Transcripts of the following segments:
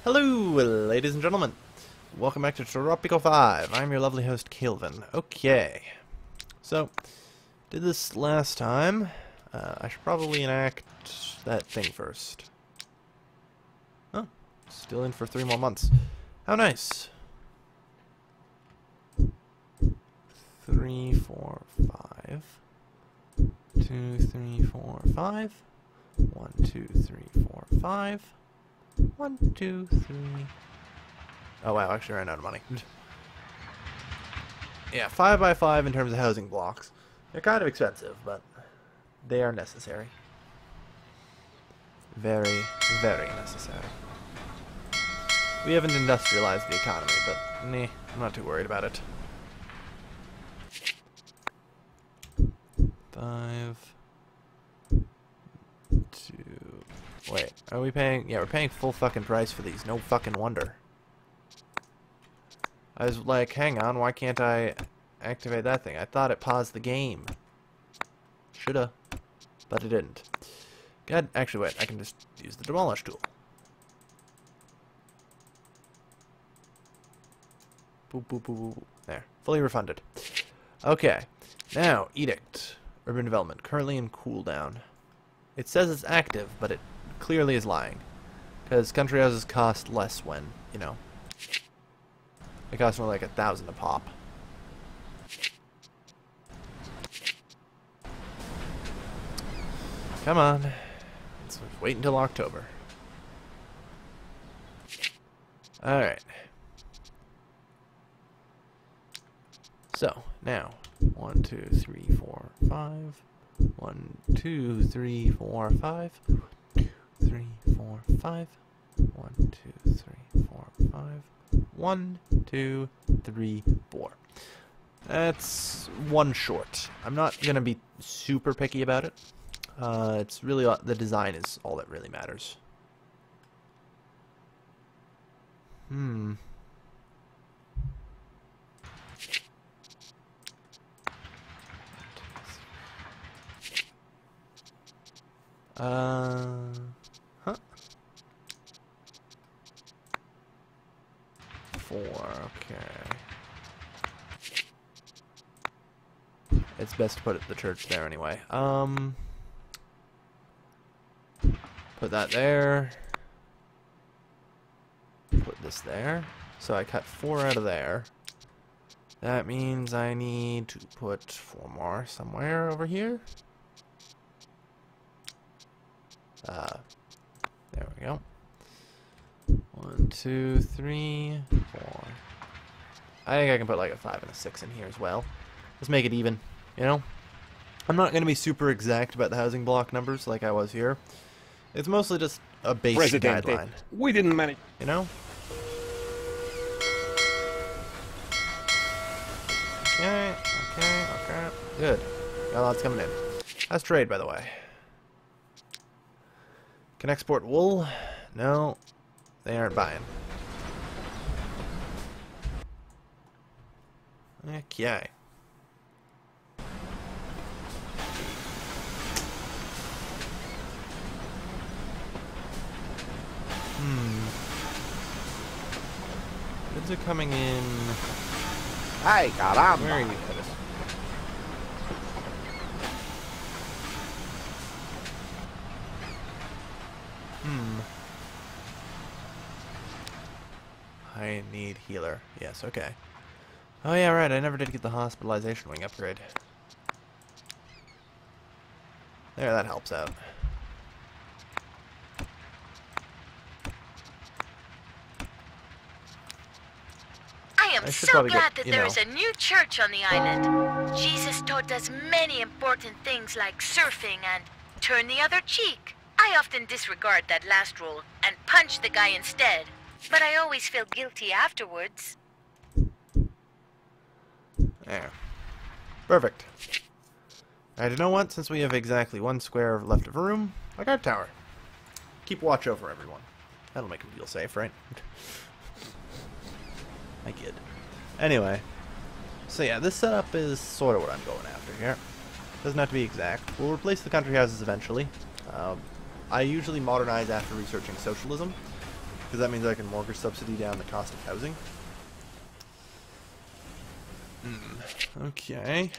Hello, ladies and gentlemen. Welcome back to Tropico 5. I'm your lovely host, Kelvin. Okay. So, did this last time. I should probably enact that thing first. Oh, still in for 3 more months. How nice. 3, 4, 5. 2, 3, 4, 5. 1, 2, 3, 4, 5. 1, 2, 3. Oh wow, actually ran out of money. Yeah, 5 by 5 in terms of housing blocks. They're kind of expensive, but they are necessary. Very, very necessary. We haven't industrialized the economy, but nah, I'm not too worried about it. 5, 2. Wait, are we paying? Yeah, we're paying full fucking price for these. No fucking wonder. I was like, hang on, why can't I activate that thing? I thought it paused the game. Shoulda, but it didn't. God, actually, wait, I can just use the demolish tool. Boop, boop, boop, boop. There, fully refunded. Okay, now, edict. Urban development, currently in cooldown. It says it's active, but it clearly is lying. Because country houses cost less when, you know, they cost more like 1,000 a pop. Come on. Let's wait until October. Alright. So, now. 1, 2, 3, 4, 5. 1, 2, 3, 4, 5. 3, 4, 5. 1, 2, 3, 4, 5. 1, 2, 3, 4. That's one short. I'm not gonna be super picky about it. It's really the design is all that really matters. Huh? 4, okay. It's best to put the church there anyway. Put that there. Put this there. So I cut 4 out of there. That means I need to put 4 more somewhere over here. There we go. 1, 2, 3, 4. I think I can put like a 5 and a 6 in here as well. Let's make it even, you know? I'm not going to be super exact about the housing block numbers like I was here. It's mostly just a basic guideline. We didn't manage. You know? Okay. Good. Got lots coming in. How's trade, by the way? Can export wool? No. They aren't buying. Okay. Goods are coming in. Hey, caramba. Where are you headed? I need healer. Yes, okay. Oh yeah, right, I never did get the hospitalization wing upgrade. There, that helps out. I am so glad that there is a new church on the island. Jesus taught us many important things like surfing and turn the other cheek. I often disregard that last rule and punch the guy instead, but I always feel guilty afterwards. There. Perfect. Alright, you know what? Since we have exactly 1 square left of room, a guard tower. Keep watch over everyone. That'll make them feel safe, right? I kid. Anyway. So yeah, this setup is sort of what I'm going after here. Doesn't have to be exact. We'll replace the country houses eventually. I usually modernize after researching socialism. Because that means I can mortgage subsidy down the cost of housing. Okay.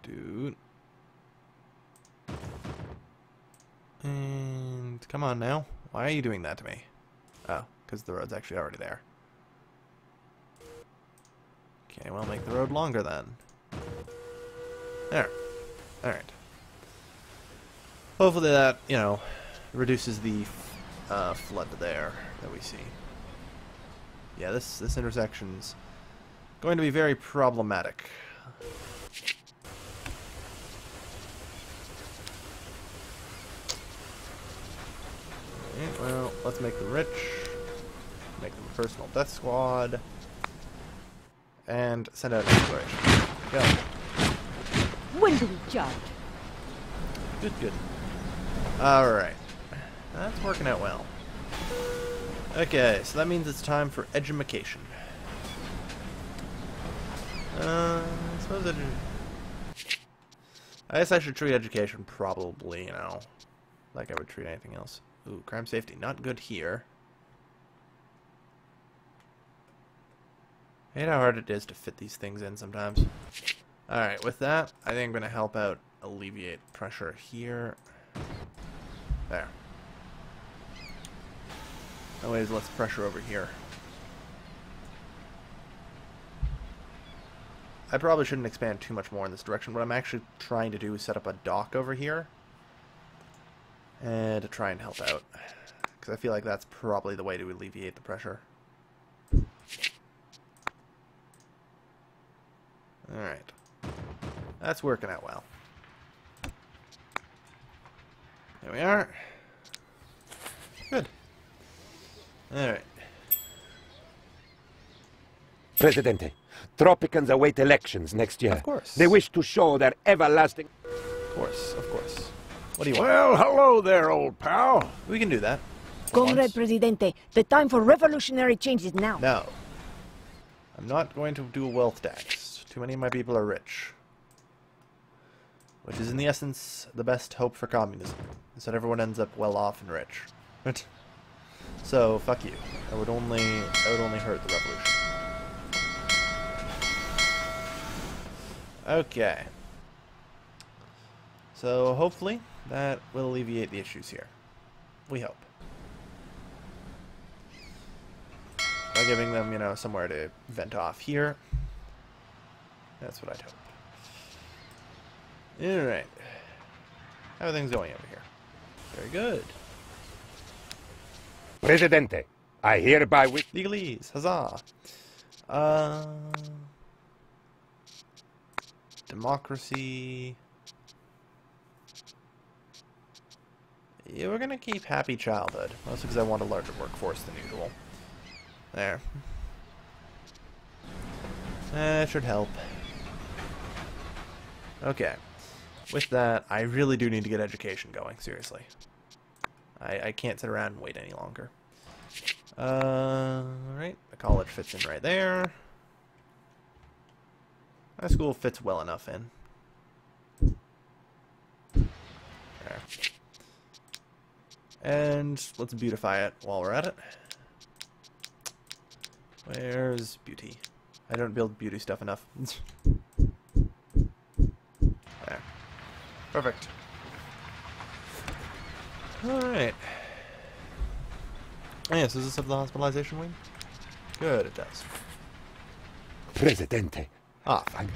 Dude. And come on now. Why are you doing that to me? Oh, because the road's actually already there. Okay, well, make the road longer then. There. Alright. Hopefully that, you know, reduces the flood there that we see. Yeah, this intersection's going to be very problematic. Okay, well, let's make them rich. Make them a personal death squad. And send out an exploration. Go. When do we charge? Good. Alright. That's working out well. Okay, so that means it's time for edumacation. I suppose I guess I should treat education probably, you know, like I would treat anything else. Ooh, crime safety, not good here. I hate how hard it is to fit these things in sometimes. Alright, with that, I think I'm going to help out alleviate pressure here. There. Anyways, let's pressure over here. I probably shouldn't expand too much more in this direction. What I'm actually trying to do is set up a dock over here. And to try and help out. Because I feel like that's probably the way to alleviate the pressure. Alright. That's working out well. There we are. Good. Alright. Presidente, Tropicans await elections next year. Of course. They wish to show their everlasting... Of course. What do you want? Well, hello there, old pal. We can do that. Comrade Presidente, the time for revolutionary change is now. No. I'm not going to do a wealth tax. Too many of my people are rich. Which is in the essence the best hope for communism. Is that everyone ends up well off and rich. So fuck you. I would only hurt the revolution. Okay. So hopefully that will alleviate the issues here. We hope. By giving them, you know, somewhere to vent off here. That's what I'd hope. Alright. How are things going over here? Very good. Presidente, I hereby wish... Legalese, huzzah. Democracy. Yeah, we're gonna keep happy childhood. Mostly because I want a larger workforce than usual. There. That should help. Okay. With that, I really do need to get education going, seriously. I can't sit around and wait any longer. Right, the college fits in right there. My school fits well enough in. There. And let's beautify it while we're at it. Where's beauty? I don't build beauty stuff enough. There. Perfect. Alright. Oh, yes, does this have the hospitalization wing? Good, it does. Presidente. Ah, fine.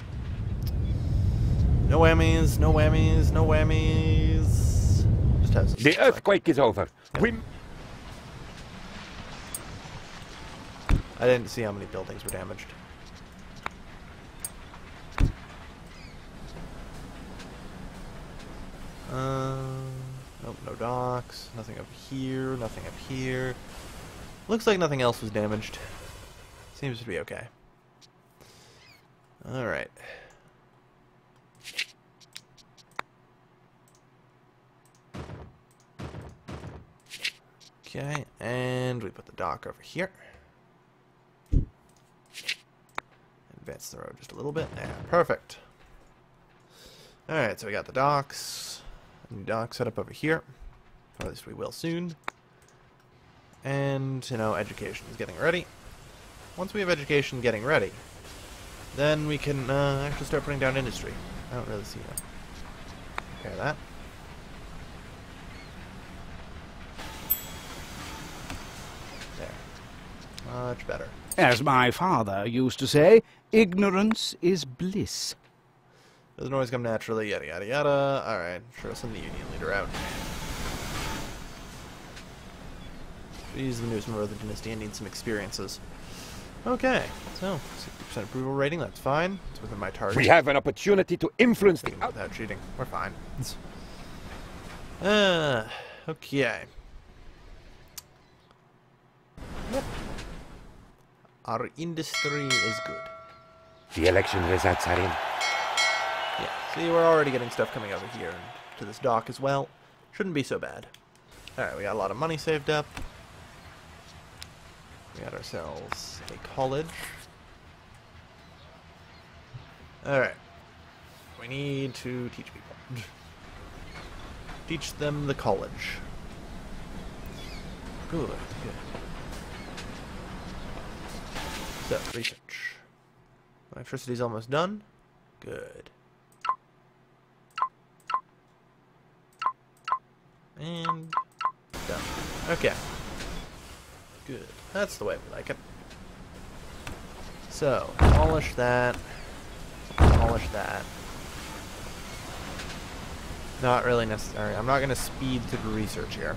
No whammies, no whammies, no whammies. Just have some The earthquake is over. Yep. We... I didn't see how many buildings were damaged. Nope, no docks. Nothing up here, nothing up here. Looks like nothing else was damaged. Seems to be okay. Alright. Okay, and we put the dock over here. advance the road just a little bit. There, perfect. Alright, so we got the docks. New dock set up over here. Or at least we will soon. And, you know, education is getting ready. Once we have education getting ready, then we can actually start putting down industry. I don't really see that. Okay, that. There. Much better. As my father used to say, ignorance is bliss. Doesn't always come naturally, yada yada yada. Alright, sure, send the union leader out. He's the newest member of the dynasty and needs some experiences. Okay, so 60% approval rating, that's fine. It's within my target. We have an opportunity to influence the Without cheating, we're fine. Okay. Yep. Our industry is good. The election results are in. Yeah, see, we're already getting stuff coming over here to this dock as well. Shouldn't be so bad. Alright, we got a lot of money saved up. We got ourselves a college. Alright. We need to teach people. Teach them the college. Good, good. So, research. Electricity's almost done. Good. And done. Okay. Good. That's the way we like it. So, polish that. Polish that. Not really necessary. I'm not going to speed through research here.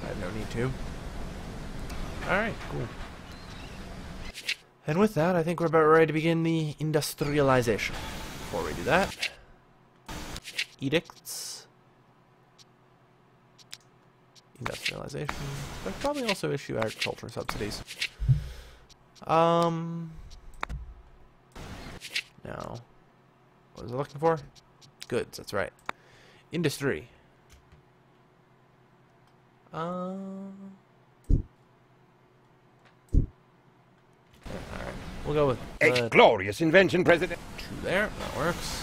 I have no need to. Alright, cool. And with that, I think we're about ready to begin the industrialization. Before we do that, edicts. Industrialization. But probably also issue agriculture subsidies. No. What was I looking for? Goods, that's right. Industry. Alright. We'll go with A glorious invention, President. 2 there. That works.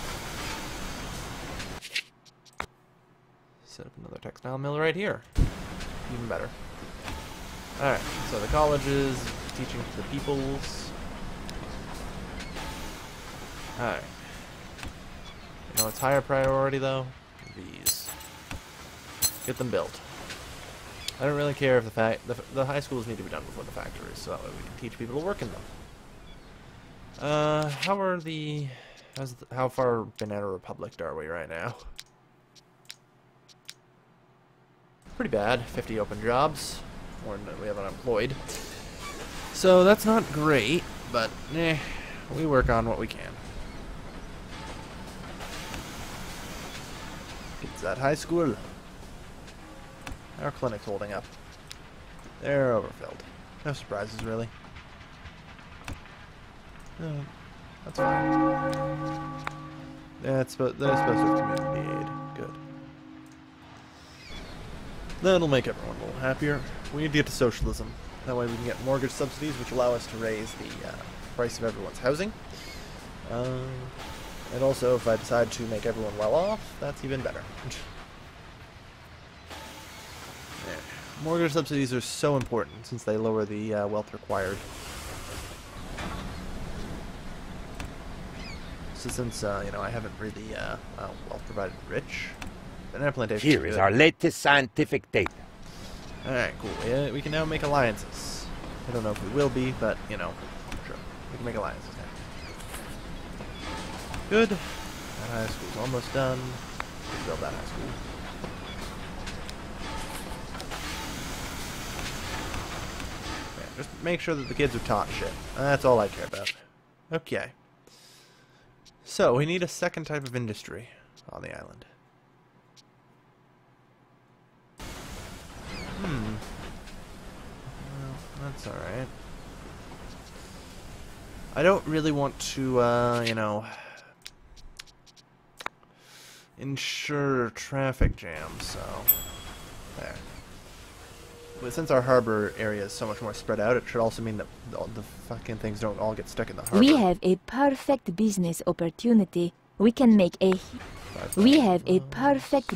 Set up another textile mill right here. Even better. Alright, so the colleges, teaching to the peoples. Alright. You know what's higher priority though? These. Get them built. I don't really care if the high schools need to be done before the factories, so that way we can teach people to work in them. How far Banana Republic are we right now? Pretty bad. 50 open jobs. More than we have unemployed. So that's not great, but we work on what we can. It's that high school. Our clinic's holding up. They're overfilled. No surprises, really. That's fine. They're supposed to have community aid. Good. That'll make everyone a little happier. We need to get to socialism. That way we can get mortgage subsidies, which allow us to raise the price of everyone's housing. And also, if I decide to make everyone well off, that's even better. Yeah. Mortgage subsidies are so important since they lower the wealth required. So since, you know, I haven't really, wealth provided rich, banana plantation. Here is our latest scientific data. Alright, cool. Yeah, we can now make alliances. I don't know if we will be, but, you know, sure. We can make alliances now. Good. That high school's almost done. Let's build that high school. Yeah, just make sure that the kids are taught shit. That's all I care about. Okay. So, we need a second type of industry on the island. Well, that's alright. I don't really want to, you know, ensure traffic jams, so there. since our harbor area is so much more spread out, it should also mean that the fucking things don't all get stuck in the harbor. We have a perfect business opportunity. We can make a... We have a perfect...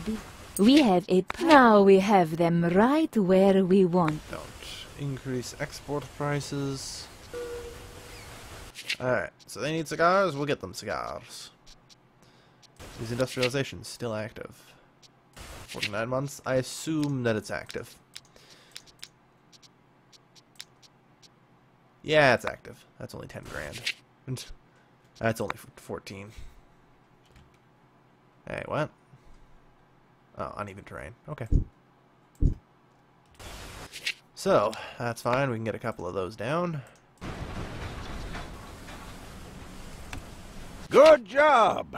Now we have them right where we want. Don't increase export prices. Alright, so they need cigars, we'll get them cigars. Is industrialization still active? 49 months? I assume that it's active. Yeah, it's active. That's only 10 grand. That's only 14. Hey, what? Oh, uneven terrain. Okay. So, that's fine. We can get a couple of those down. Good job!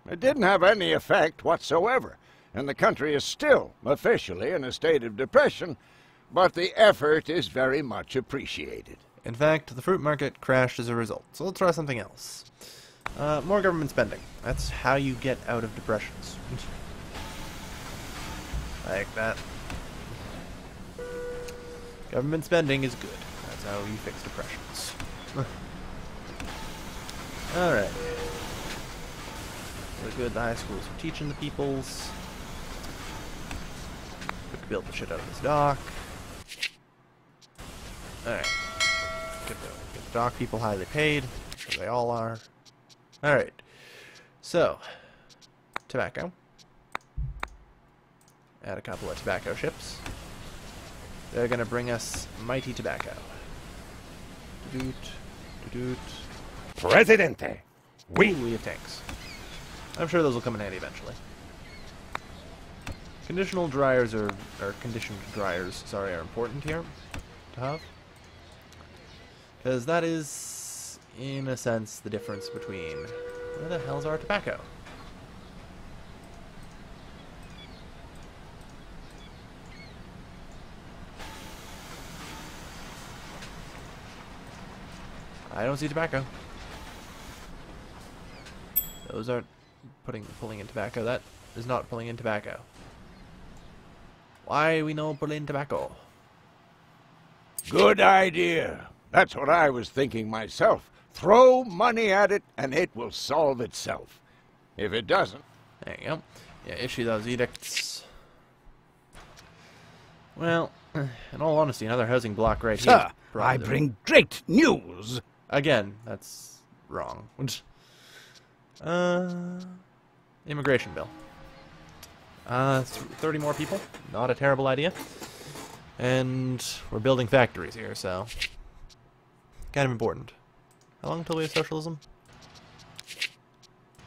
It didn't have any effect whatsoever, and the country is still officially in a state of depression, but the effort is very much appreciated. In fact, the fruit market crashed as a result, so let's try something else. More government spending. That's how you get out of depressions. Like that. Government spending is good. That's how you fix depressions. Alright. We're good. The high schools are teaching the peoples. We could build the shit out of this dock. Alright. Get the dock people highly paid. I'm sure they all are. Alright. So, tobacco. Add a couple of tobacco ships. They're gonna bring us mighty tobacco. Doot, doot. Presidente, We have tanks. I'm sure those will come in handy eventually. Conditional dryers or conditioned dryers, sorry, are important here to have. Because that is, in a sense, the difference between where the hell's our tobacco? I don't see tobacco. Those aren't pulling in tobacco. That is not pulling in tobacco. Why we no pull in tobacco? Good idea. That's what I was thinking myself. Throw money at it, and it will solve itself. If it doesn't... There you go. Yeah, issue those edicts. Well, in all honesty, another housing block right here. Sir, I bring great news. Again, that's wrong. Immigration bill. 30 more people. Not a terrible idea. And we're building factories here, so kind of important. How long until we have socialism?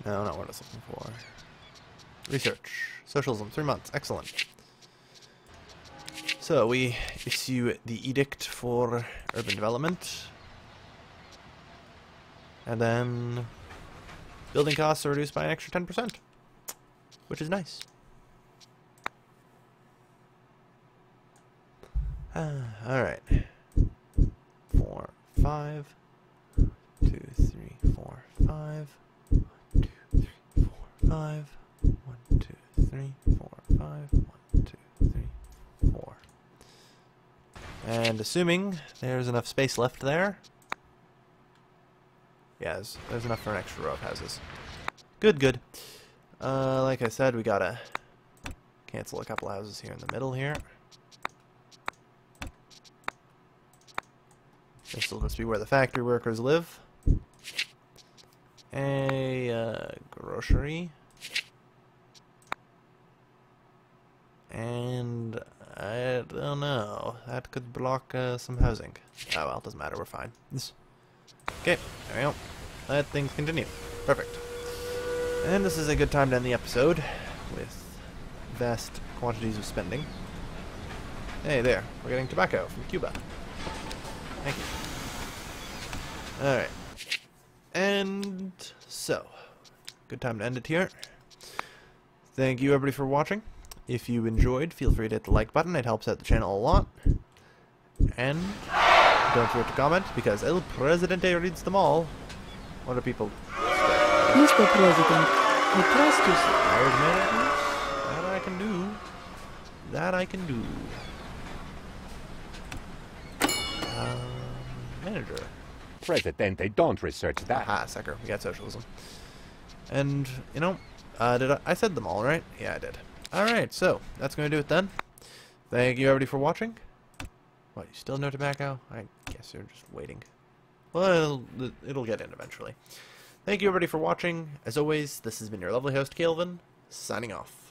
No, not what I was looking for. Research. Socialism, 3 months. Excellent. So we issue the edict for urban development. And then building costs are reduced by an extra 10%, which is nice. Alright. 4, 5. 2, 3, 4, 5. 1, 2, 3, 4, 5. 1, 2, 3, 4, 5. 1, 2, 3, 4. And assuming there's enough space left there. Yeah, there's enough for an extra row of houses. Good, good. Like I said, we gotta cancel a couple houses here in the middle here. This will just be where the factory workers live. A grocery. And I don't know. That could block some housing. Oh well, doesn't matter. We're fine. Okay, there we go. Let things continue. Perfect. And this is a good time to end the episode with vast quantities of spending. Hey there, we're getting tobacco from Cuba. Thank you. Alright. And so, good time to end it here. Thank you everybody for watching. If you enjoyed, feel free to hit the like button. It helps out the channel a lot. And don't forget to comment, because El Presidente reads them all. What do people expect? Mr. President, I trust you, sir. Hired man? That I can do. That I can do. Manager. Presidente, don't research that. Aha, sucker. We got socialism. And, you know, I said them all, right? Yeah, I did. Alright, so, that's going to do it then. Thank you, everybody, for watching. What, you still no tobacco? I guess you're just waiting. Well, it'll get in eventually. Thank you, everybody, for watching. As always, this has been your lovely host, Calvin, signing off.